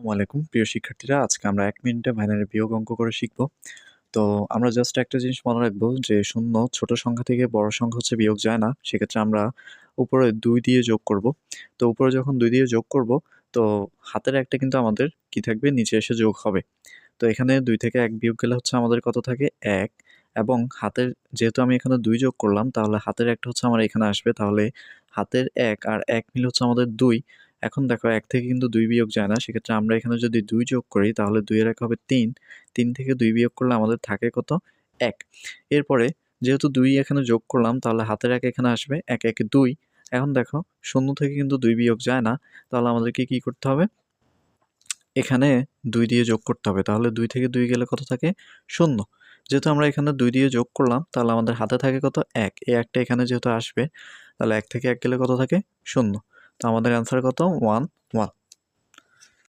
আসসালামু আলাইকুম প্রিয় শিক্ষার্থীরা, আজকে আমরা ১ মিনিটে বাইনারি বিয়োগ অঙ্ক করে শিখব। তো আমরা জাস্ট একটা জিনিস মনে রাখবো যে শূন্য ছোট সংখ্যা থেকে বড় সংখ্যা হচ্ছে বিয়োগ যায় না। সেক্ষেত্রে আমরা উপরে ২ দিয়ে যোগ করব। তো উপরে যখন ২ দিয়ে যোগ করব, তো হাতের ১ টা কিন্তু আমাদের কি থাকবে? নিচে এসে যোগ হবে। তো এখানে ২ থেকে ১ বিয়োগ গেলে হচ্ছে আমাদের কত থাকে? ১ এবং হাতের যেহেতু আমি এখানে ২ যোগ করলাম, তাহলে হাতের ১ টা হচ্ছে আমার এখানে আসবে। তাহলে হাতের ১ আর ১ মিলে হচ্ছে আমাদের ২। এখন দেখো ১ থেকে কিন্তু ২ বিয়োগ যায় না। সেক্ষেত্রে আমরা এখানে যদি ২ যোগ করি তাহলে ২ এর ১ হবে ৩। ৩ থেকে ২ বিয়োগ করলে আমাদের থাকে কত? ১। এরপরে যেহেতু ২ এখানে যোগ করলাম তাহলে হাতের ১ এখানে আসবে। ১ একে ২। এখন দেখো ০ থেকে কিন্তু ২ বিয়োগ যায় না। তাহলে আমাদেরকে কি করতে হবে? এখানে ২ দিয়ে যোগ করতে হবে। তাহলে ২ থেকে ২ গেলে কত থাকে? ০। যেহেতু আমরা এখানে ২ দিয়ে যোগ করলাম, তাহলে আমাদের হাতে থাকে কত? ১। এই ১ টা এখানে যেহেতু আসবে, তাহলে ১ থেকে ১ গেলে কত থাকে? ০। তো আমাদের অ্যান্সার কত? 1, 1।